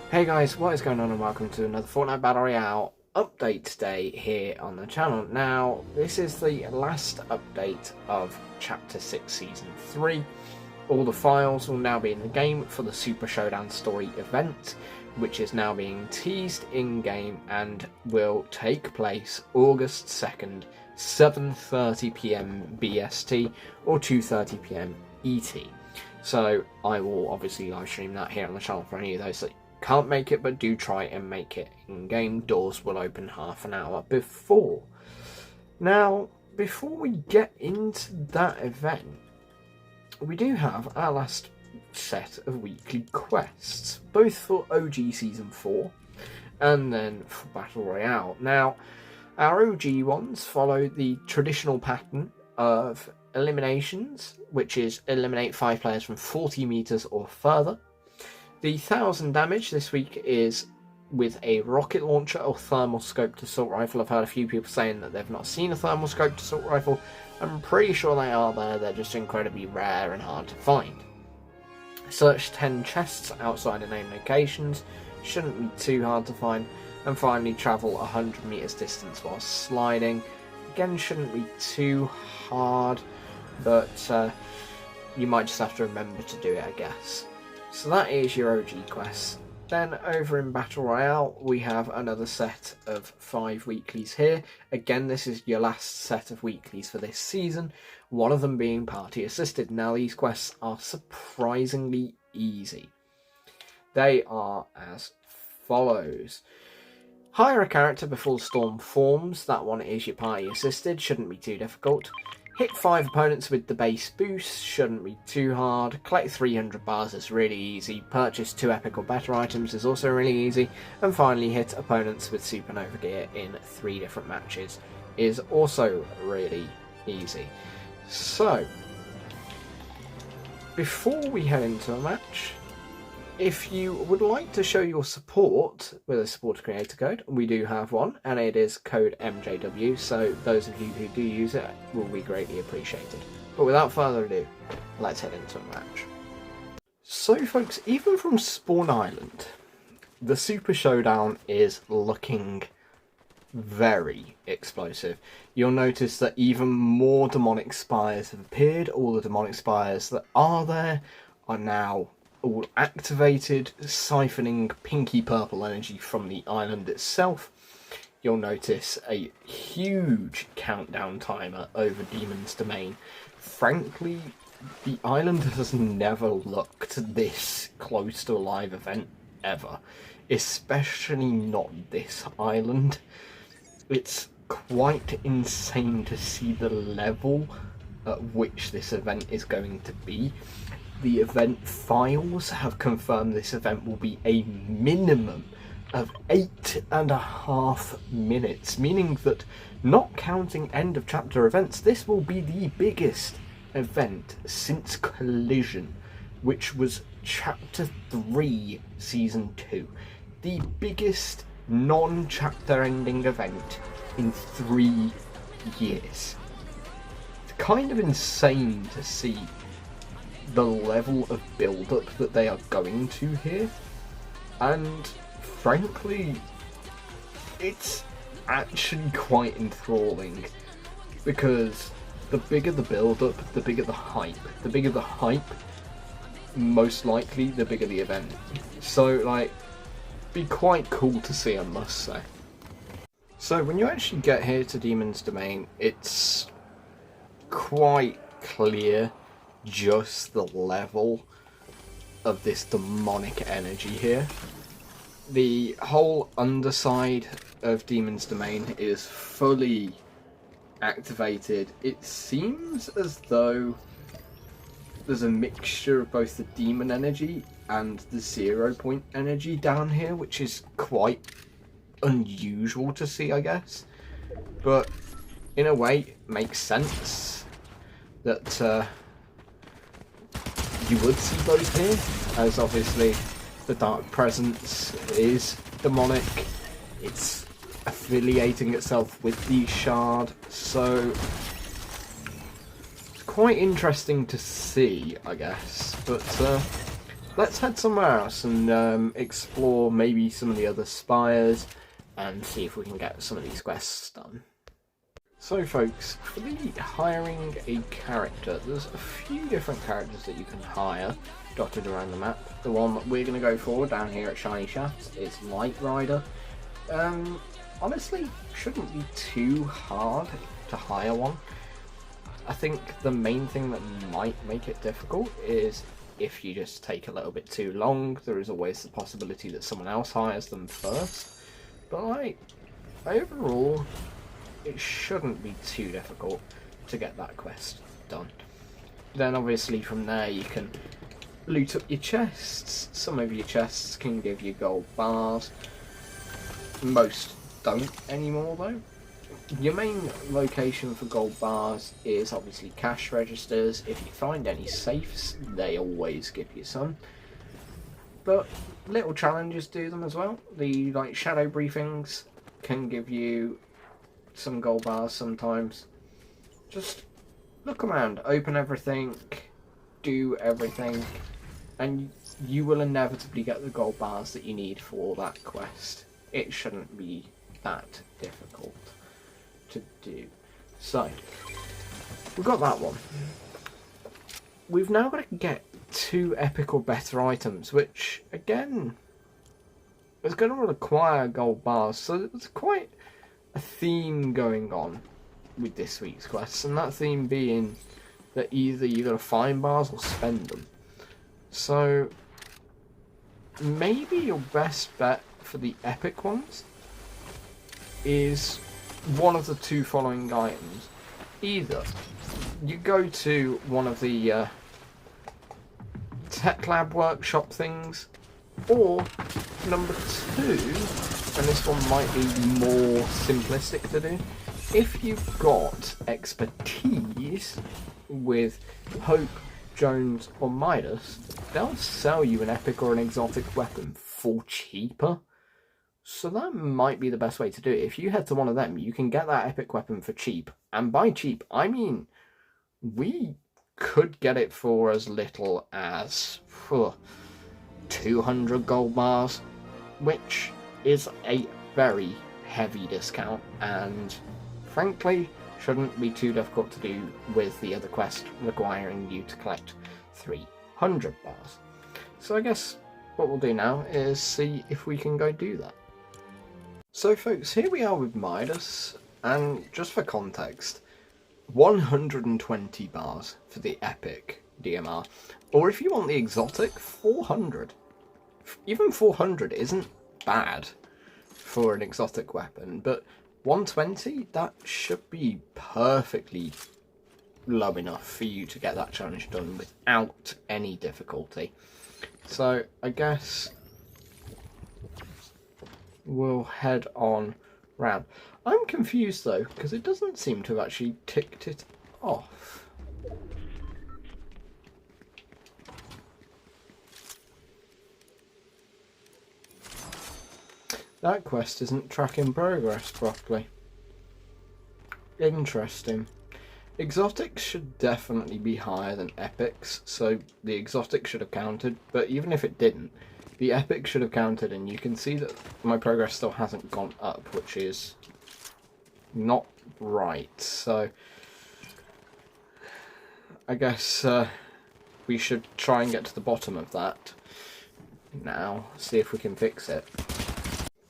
Hey guys, what is going on and welcome to another Fortnite Battle Royale update today here on the channel. Now, this is the last update of Chapter 6 Season 3. All the files will now be in the game for the Super Showdown story event, which is now being teased in-game and will take place August 2nd, 7:30pm BST or 2:30pm ET. So I will obviously live stream that here on the channel for any of those that can't make it but do try and make it in-game. Doors will open half an hour before. Now, before we get into that event, we do have our last set of weekly quests, both for OG Season 4 and then for Battle Royale. Now, our OG ones follow the traditional pattern of eliminations, which is eliminate 5 players from 40 meters or further. The 1000 damage this week is with a rocket launcher or thermal scoped assault rifle. I've heard a few people saying that they've not seen a thermal scoped assault rifle. I'm pretty sure they are there, they're just incredibly rare and hard to find. Search 10 chests outside of named locations, shouldn't be too hard to find. And finally, travel 100 meters distance while sliding. Again, shouldn't be too hard, but you might just have to remember to do it, I guess. So that is your OG quests. Then over in Battle Royale, we have another set of 5 weeklies here. Again, this is your last set of weeklies for this season, one of them being party assisted. Now, these quests are surprisingly easy. They are as follows. Hire a character before the storm forms. That one is your party assisted, shouldn't be too difficult. Hit 5 opponents with the base boost, shouldn't be too hard. Collect 300 bars is really easy. Purchase 2 epic or better items is also really easy. And finally, hit opponents with supernova gear in 3 different matches is also really easy. So, before we head into a match, if you would like to show your support with a supporter creator code, we do have one, and it is code MJW, so those of you who do use it will be greatly appreciated. But without further ado, let's head into a match. So folks, even from Spawn Island, the Super Showdown is looking very explosive. You'll notice that even more demonic spires have appeared. All the demonic spires that are there are now all activated, siphoning pinky purple energy from the island itself. You'll notice a huge countdown timer over Demon's Domain. Frankly, the island has never looked this close to a live event ever, especially not this island. It's quite insane to see the level at which this event is going to be. The event files have confirmed this event will be a minimum of 8.5 minutes, meaning that, not counting end of chapter events, this will be the biggest event since Collision, which was chapter 3 season 2. The biggest non-chapter ending event in 3 years. It's kind of insane to see the level of build-up that they are going to here, and frankly, it's actually quite enthralling, because the bigger the build-up, the bigger the hype. The bigger the hype, most likely, the bigger the event. So, like, be quite cool to see, I must say. So, when you actually get here to Demon's Domain, it's quite clear just the level of this demonic energy here. The whole underside of Demon's Domain is fully activated. It seems as though there's a mixture of both the demon energy and the 0 point energy down here, which is quite unusual to see, I guess. But in a way, it makes sense that you would see both here, as obviously the Dark Presence is demonic. It's affiliating itself with the Shard, so it's quite interesting to see, I guess. But let's head somewhere else and explore maybe some of the other spires and see if we can get some of these quests done. So folks, for the hiring a character, there's a few different characters that you can hire dotted around the map. The one that we're going to go for down here at Shiny Shafts is Light Rider. Honestly, shouldn't be too hard to hire one. I think the main thing that might make it difficult is if you just take a little bit too long. There is always the possibility that someone else hires them first. But like, overall, it shouldn't be too difficult to get that quest done. Then obviously from there you can loot up your chests. Some of your chests can give you gold bars. Most don't anymore though. Your main location for gold bars is obviously cash registers. If you find any safes, they always give you some. But little challenges do them as well. The like shadow briefings can give you some gold bars sometimes. Just look around, open everything, do everything, and you will inevitably get the gold bars that you need for that quest. It shouldn't be that difficult to do. So, we've got that one. We've now got to get 2 epic or better items, which again is going to require gold bars. So there's quite a theme going on with this week's quests, and that theme being that either you got to find bars or spend them. So maybe your best bet for the epic ones is one of the 2 following items. Either you go to one of the tech lab workshop things, or number 2, and this one might be more simplistic to do, if you've got expertise with Hope, Jones or Midas, they'll sell you an epic or an exotic weapon for cheaper. So that might be the best way to do it. If you head to one of them, you can get that epic weapon for cheap. And by cheap, I mean we could get it for as little as 200 gold bars, which is a very heavy discount and frankly shouldn't be too difficult to do with the other quest requiring you to collect 300 bars. So I guess what we'll do now is see if we can go do that. So folks, here we are with Midas, and just for context, 120 bars for the epic DMR, or if you want the exotic, 400. Even 400 isn't bad for an exotic weapon, but 120, that should be perfectly low enough for you to get that challenge done without any difficulty. So I guess we'll head on round. I'm confused though, because it doesn't seem to have actually ticked it off. That quest isn't tracking progress properly. Interesting. Exotics should definitely be higher than epics, so the exotic should have counted, but even if it didn't, the epic should have counted, and you can see that my progress still hasn't gone up, which is not right. So I guess we should try and get to the bottom of that now, see if we can fix it.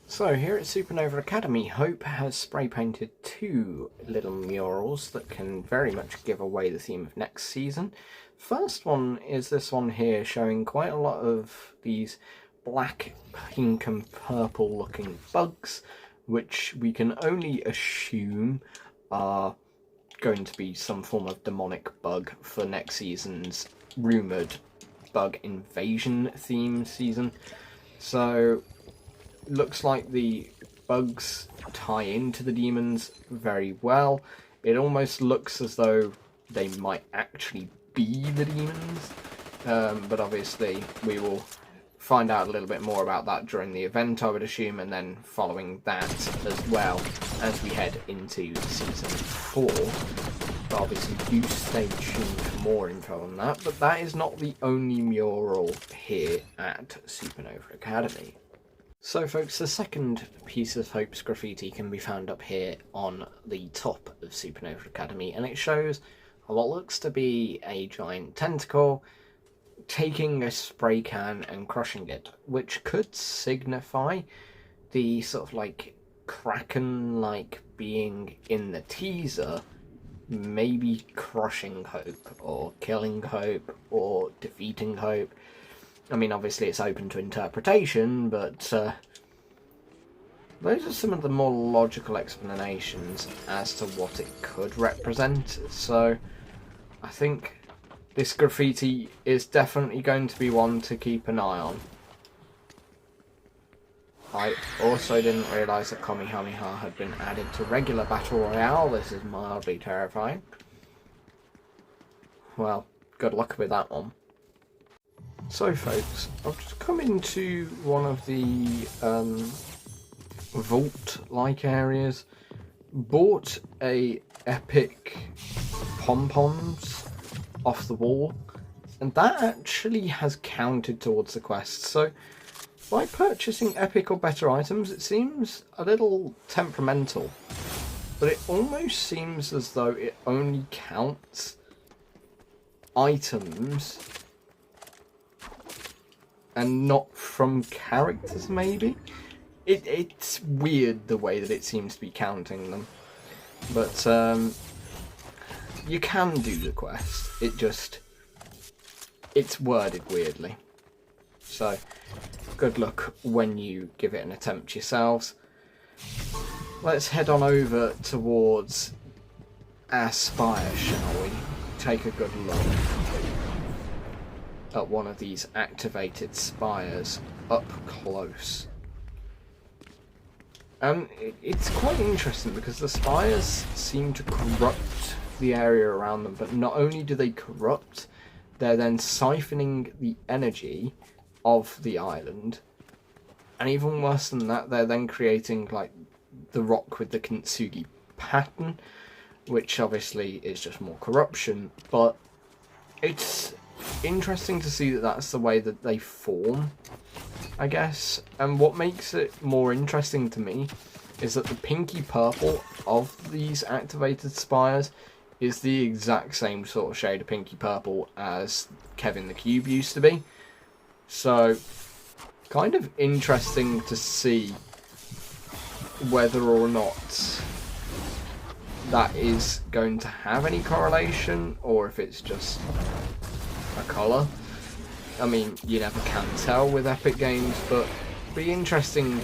So here at Supernova Academy, Hope has spray painted 2 little murals that can very much give away the theme of next season. First one is this one here, showing quite a lot of these black, pink and purple looking bugs, which we can only assume are going to be some form of demonic bug for next season's rumoured bug invasion theme season. So looks like the bugs tie into the demons very well. It almost looks as though they might actually be the demons, but obviously we will find out a little bit more about that during the event, I would assume, and then following that as well as we head into Season 4. But obviously do stay tuned for more info on that. But that is not the only mural here at Supernova Academy. So folks, the second piece of Hope's graffiti can be found up here on the top of Supernova Academy, and it shows what looks to be a giant tentacle taking a spray can and crushing it, which could signify the sort of like Kraken-like being in the teaser, maybe crushing Hope, or killing Hope, or defeating Hope. I mean, obviously it's open to interpretation, but those are some of the more logical explanations as to what it could represent. So I think this graffiti is definitely going to be one to keep an eye on. I also didn't realise that Kamehameha had been added to regular Battle Royale. This is mildly terrifying. Well, good luck with that one. So folks, I've just come into one of the vault-like areas, bought a epic pom-poms off the wall, and that actually has counted towards the quest. So by purchasing epic or better items, it seems a little temperamental, but it almost seems as though it only counts items and not from characters, maybe? It's weird the way that it seems to be counting them. But you can do the quest. It's worded weirdly. So, good luck when you give it an attempt yourselves. Let's head on over towards our Spire, shall we? Take a good look at one of these activated spires up close. And it's quite interesting because the spires seem to corrupt the area around them, but not only do they corrupt, they're then siphoning the energy of the island, and even worse than that, they're then creating like the rock with the kintsugi pattern, which obviously is just more corruption, but it's interesting to see that that's the way that they form, I guess. And what makes it more interesting to me is that the pinky purple of these activated spires is the exact same sort of shade of pinky purple as Kevin the Cube used to be. So kind of interesting to see whether or not that is going to have any correlation, or if it's just a colour. I mean, you never can tell with Epic Games, but it'd be interesting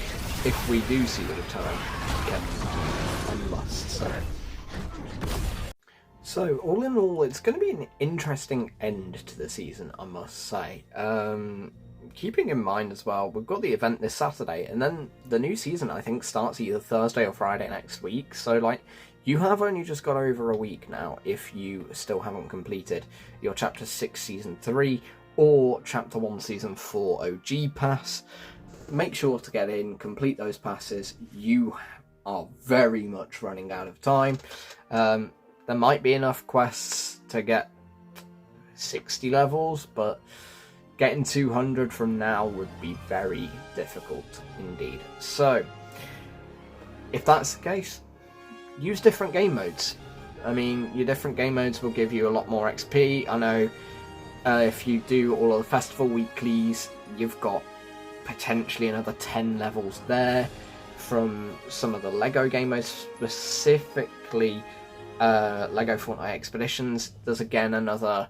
if we do see the return of Kevin, I must say. So, all in all, it's going to be an interesting end to the season, I must say. Keeping in mind as well, we've got the event this Saturday, and then the new season, I think, starts either Thursday or Friday next week. So, like, you have only just got over a week now if you still haven't completed your Chapter 6 Season 3 or Chapter 1 Season 4 OG pass. Make sure to get in, complete those passes. You are very much running out of time. There might be enough quests to get 60 levels, but getting 200 from now would be very difficult indeed. So, if that's the case, use different game modes. I mean, your different game modes will give you a lot more XP. I know if you do all of the festival weeklies, you've got potentially another 10 levels there from some of the LEGO game modes, specifically LEGO Fortnite Expeditions. There's again another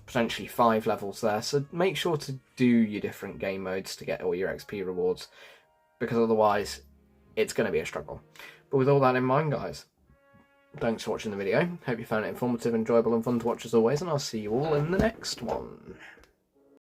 potentially 5 levels there, so make sure to do your different game modes to get all your XP rewards, because otherwise it's going to be a struggle. But with all that in mind, guys, thanks for watching the video. Hope you found it informative, enjoyable and fun to watch as always, and I'll see you all in the next one.